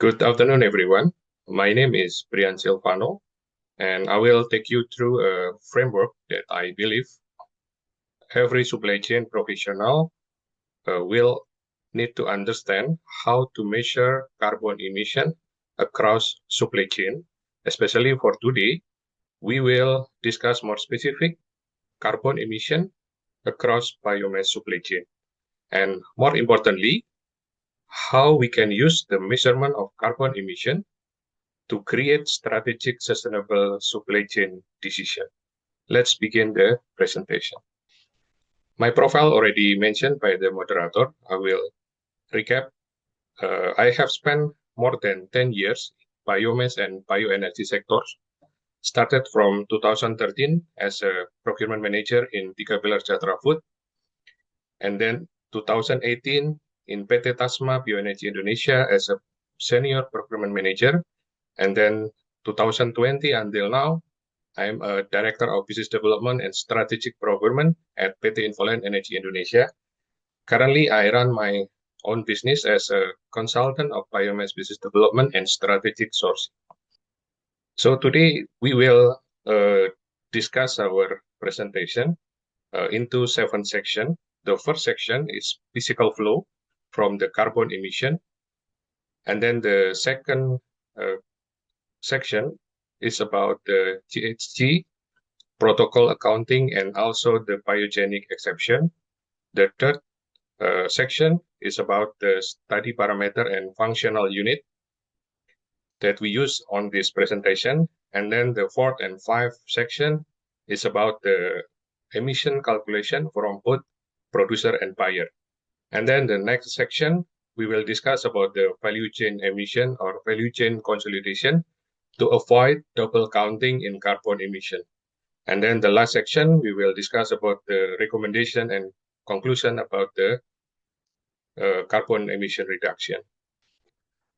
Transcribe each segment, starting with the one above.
Good afternoon, everyone. My name is Brian Silvano, and I will take you through a framework that I believe every supply chain professional will need to understand how to measure carbon emission across supply chain. Especially for today, we will discuss more specific carbon emission across biomass supply chain. And more importantly, how we can use the measurement of carbon emission to create strategic sustainable supply chain decision. Let's begin the presentation. My profile already mentioned by the moderator. I will recap. I have spent more than 10 years in biomass and bioenergy sectors. Started from 2013 as a procurement manager in Tiga Pilar Jatra Food, and then 2018 in PT Tasma Bioenergy Indonesia as a senior procurement manager, and then 2020 until now, I'm a Director of Business Development and Strategic Procurement at PT Infoland Energy Indonesia. Currently, I run my own business as a consultant of biomass business development and strategic sourcing. So today we will discuss our presentation into 7 sections. The first section is physical flow from the carbon emission. And then the second section is about the GHG, protocol accounting, and also the biogenic exception. The third section is about the study parameter and functional unit that we use on this presentation. And then the fourth and fifth section is about the emission calculation from both producer and buyer. And then the next section, we will discuss about the value chain emission or value chain consolidation to avoid double counting in carbon emission. And then the last section, we will discuss about the recommendation and conclusion about the carbon emission reduction.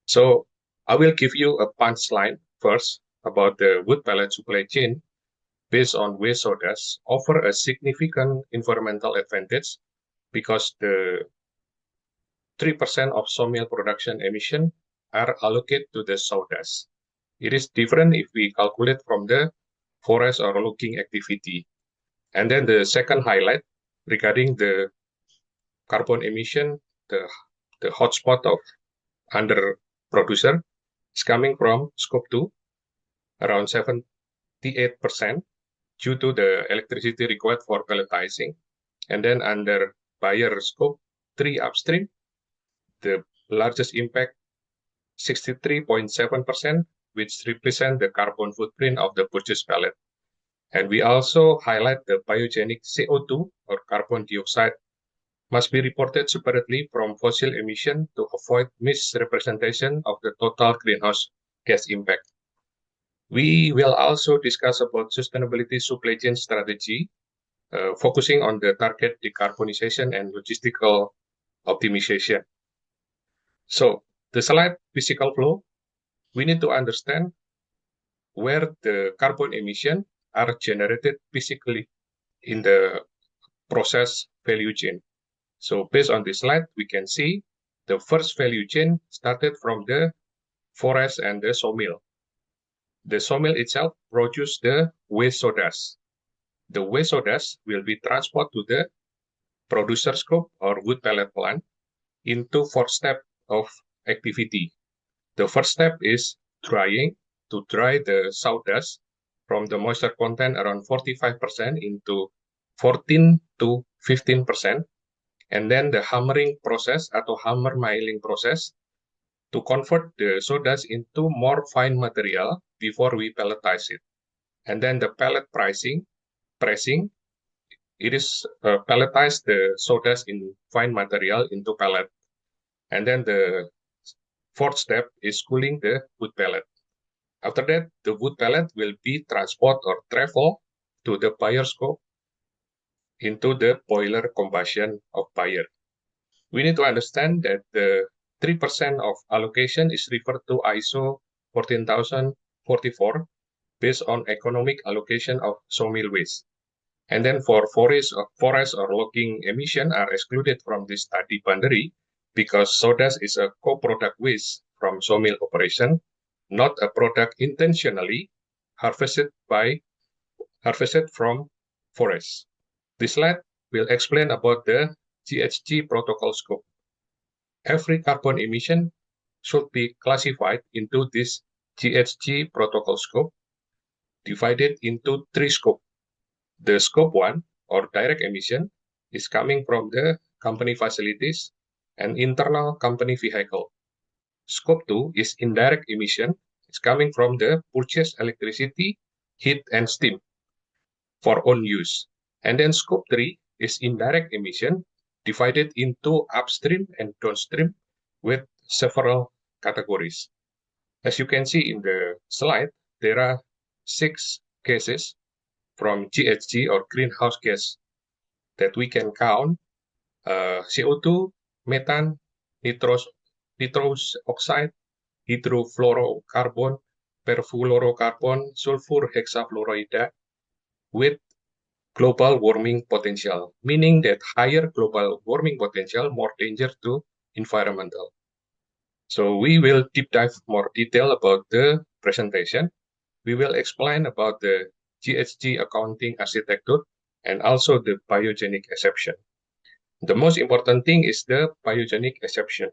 So I will give you a punchline first about the wood pellet supply chain based on waste sawdust offer a significant environmental advantage because the 3% of sawmill production emission are allocated to the sawdust. It is different if we calculate from the forest or logging activity. And then the second highlight regarding the carbon emission, the hotspot of under producer is coming from scope 2, around 78% due to the electricity required for pelletizing. And then under buyer scope 3 upstream, the largest impact, 63.7%, which represent the carbon footprint of the purchased pellet. And we also highlight the biogenic CO2 or carbon dioxide must be reported separately from fossil emission to avoid misrepresentation of the total greenhouse gas impact. We will also discuss about sustainability supply chain strategy, focusing on the target decarbonization and logistical optimization. So the slide physical flow, we need to understand where the carbon emission are generated physically in the process value chain. So based on this slide, we can see the first value chain started from the forest and the sawmill. The sawmill itself produces the waste sawdust. The waste sawdust will be transported to the producer scope or wood pellet plant into 4 steps of activity. The first step is drying, to dry the sawdust from the moisture content around 45% into 14 to 15%. And then the hammering process atau hammer milling process to convert the sawdust into more fine material before we pelletize it. And then the pellet pressing, it is pelletize the sawdust in fine material into pellet. And then the fourth step is cooling the wood pellet. After that, the wood pellet will be transported or travel to the buyer scope into the boiler combustion of buyer. We need to understand that the 3% of allocation is referred to ISO 14044 based on economic allocation of sawmill waste. And then for forest or logging emission are excluded from this study boundary because sawdust is a co-product waste from sawmill operation, not a product intentionally harvested from forests. This slide will explain about the GHG protocol scope. Every carbon emission should be classified into this GHG protocol scope, divided into three scopes. The scope 1, or direct emission, is coming from the company facilities and internal company vehicle. Scope 2 is indirect emission. It's coming from the purchased electricity, heat, and steam for own use. And then scope 3 is indirect emission divided into upstream and downstream with several categories. As you can see in the slide, there are 6 cases from GHG or greenhouse gas that we can count: CO2, methane, nitrous oxide, hydrofluorocarbon, perfluorocarbon, sulfur hexafluoride, with global warming potential, meaning that higher global warming potential, more danger to environmental. So we will deep dive more detail about the presentation. We will explain about the GHG accounting architecture and also the biogenic exception. The most important thing is the biogenic exception.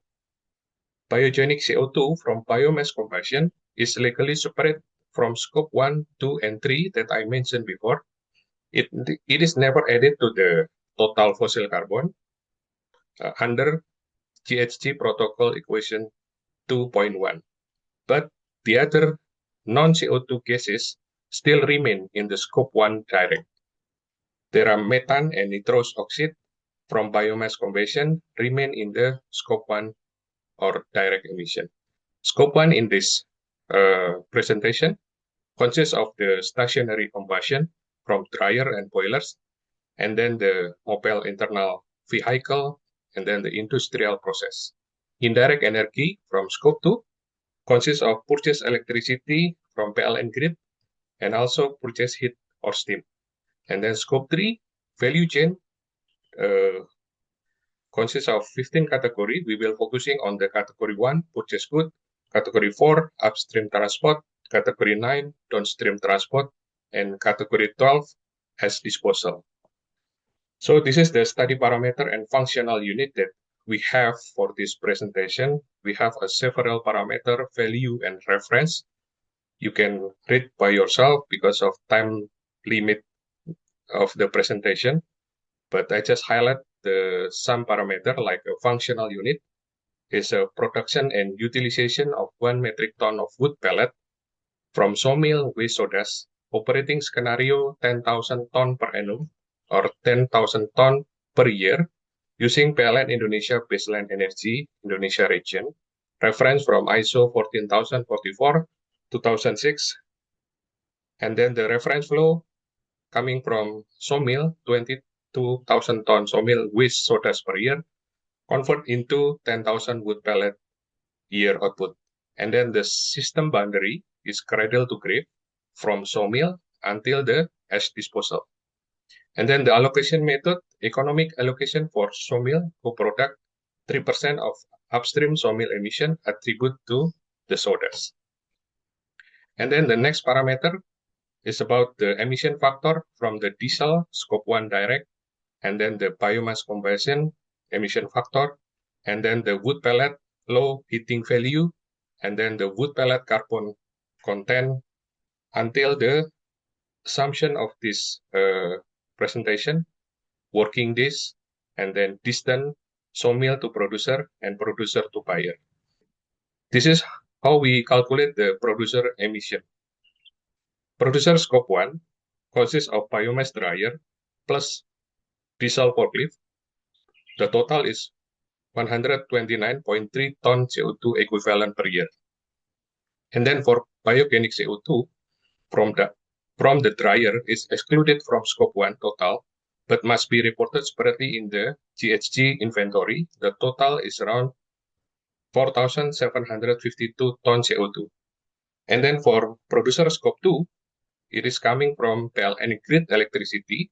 Biogenic CO2 from biomass combustion is legally separate from scope 1, 2, and 3 that I mentioned before. It is never added to the total fossil carbon under GHG protocol equation 2.1. But the other non-CO2 gases still remain in the scope 1 direct. There are methane and nitrous oxide from biomass combustion remain in the scope 1 or direct emission. Scope 1 in this presentation consists of the stationary combustion from dryer and boilers, and then the mobile internal vehicle, and then the industrial process. Indirect energy from scope 2 consists of purchased electricity from PLN grid and also purchased heat or steam. And then scope 3, value chain, consists of 15 categories. We will focusing on the category 1, purchase good, category 4, upstream transport, category 9, downstream transport, and category 12, as disposal. So this is the study parameter and functional unit that we have for this presentation. We have a several parameter, value, and reference. You can read by yourself because of time limit of the presentation, but I just highlight some parameter like a functional unit is a production and utilization of 1 metric ton of wood pellet from sawmill waste sawdust, operating scenario 10,000 ton per annum or 10,000 ton per year using PLN Indonesia Baseline Energy Indonesia region, reference from ISO 14044 2006, and then the reference flow coming from sawmill 22,000 ton sawmill waste sawdust per year, convert into 10,000 wood pellet year output. And then the system boundary is cradle to grave from sawmill until the ash disposal. And then the allocation method, economic allocation for sawmill co-product, 3% of upstream sawmill emission attribute to the sawdust. And then the next parameter is about the emission factor from the diesel scope 1 direct, and then the biomass combustion emission factor, and then the wood pellet low heating value, and then the wood pellet carbon content until the assumption of this presentation, working days, and then distance sawmill to producer and producer to buyer. This is how we calculate the producer emission. Producer scope 1 consists of biomass dryer plus diesel forklift. The total is 129.3 ton CO2 equivalent per year. And then for biogenic CO2 from the dryer is excluded from scope 1 total, but must be reported separately in the GHG inventory. The total is around 4,752 ton CO2. And then for producer scope 2, it is coming from PLN grid electricity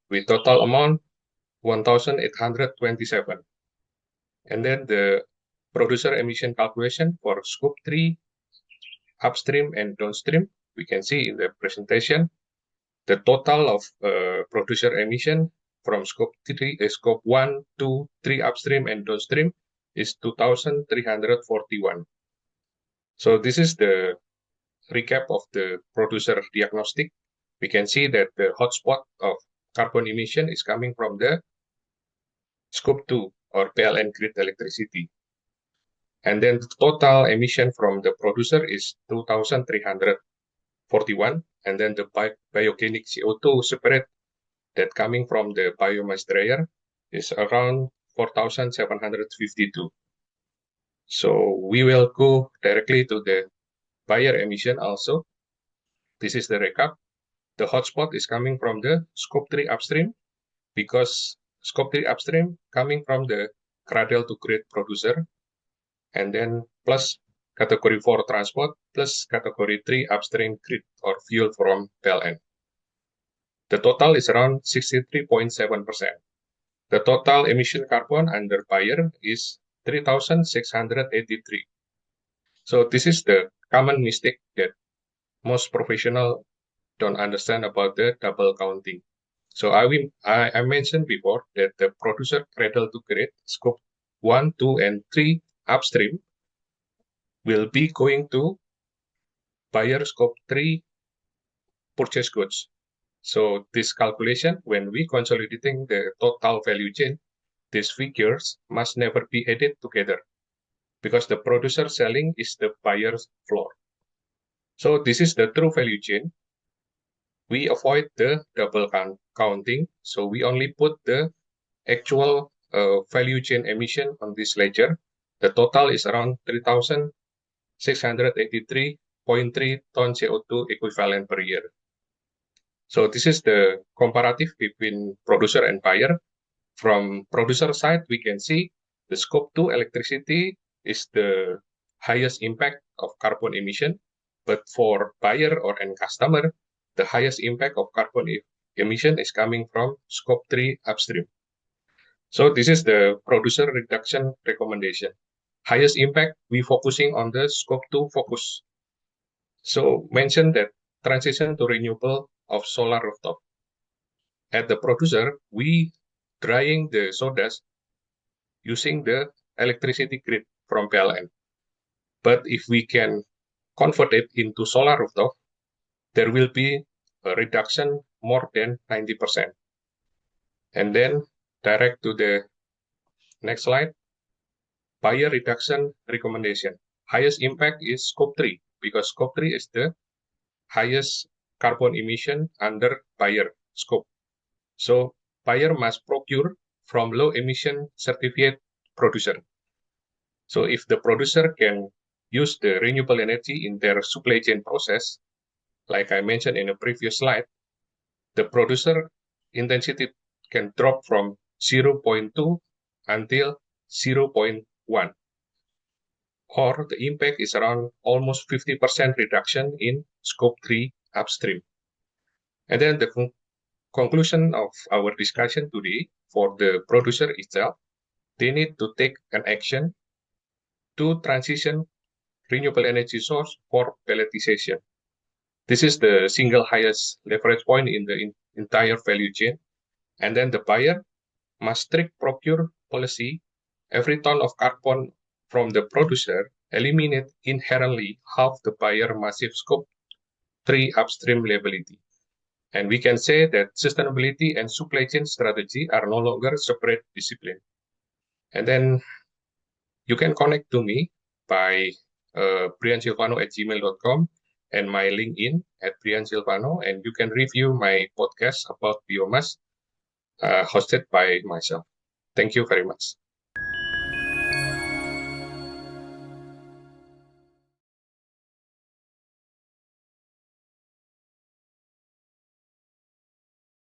with total amount 1,827. And then the producer emission calculation for scope 3 upstream and downstream. We can see in the presentation the total of producer emission from scope 1, 2, 3 upstream and downstream is 2,341. So this is the recap of the producer diagnostic. We can see that the hotspot of carbon emission is coming from the scope 2 or PLN grid electricity. And then the total emission from the producer is 2,341. And then the biogenic CO2 separate that coming from the biomass dryer is around 4,752. So we will go directly to the buyer emission also. This is the recap. The hotspot is coming from the scope 3 upstream because scope 3 upstream coming from the cradle to grid producer, and then plus category 4 transport plus category 3 upstream grid or fuel from PLN. The total is around 63.7%. The total emission carbon under buyer is 3,683. So this is the common mistake that most professionals don't understand about the double counting. So I mentioned before that the producer cradle to grid scope 1, 2, and 3 upstream will be going to buyer scope 3 purchase goods. So this calculation, when we consolidating the total value chain, these figures must never be added together because the producer selling is the buyer's floor. So this is the true value chain. We avoid the double counting. So we only put the actual value chain emission on this ledger. The total is around 3,683.3 ton CO2 equivalent per year. So this is the comparative between producer and buyer. From producer side, we can see the scope 2 electricity is the highest impact of carbon emission. But for buyer or end customer, the highest impact of carbon emission is coming from scope 3 upstream. So this is the producer reduction recommendation. Highest impact, we focusing on the scope 2 focus. So mention that transition to renewable of solar rooftop. At the producer, we drying the sodas using the electricity grid from PLN. But if we can convert it into solar rooftop, there will be a reduction more than 90%. And then direct to the next slide, buyer reduction recommendation. Highest impact is scope 3 because scope 3 is the highest carbon emission under buyer scope. So buyer must procure from low emission certificate producer. So if the producer can use the renewable energy in their supply chain process, like I mentioned in a previous slide, the producer intensity can drop from 0.2 until 0.1. Or the impact is around almost 50% reduction in scope 3 upstream. And then the conclusion of our discussion today for the producer itself, they need to take an action to transition renewable energy source for pelletization. This is the single highest leverage point in the entire value chain. And then the buyer must strict procure policy. Every ton of carbon from the producer eliminate inherently half the buyer massive scope 3 upstream liability. And we can say that sustainability and supply chain strategy are no longer separate discipline. And then you can connect to me by briansilvano@gmail.com and my LinkedIn @briansilvano, and you can review my podcast about biomass hosted by myself. Thank you very much.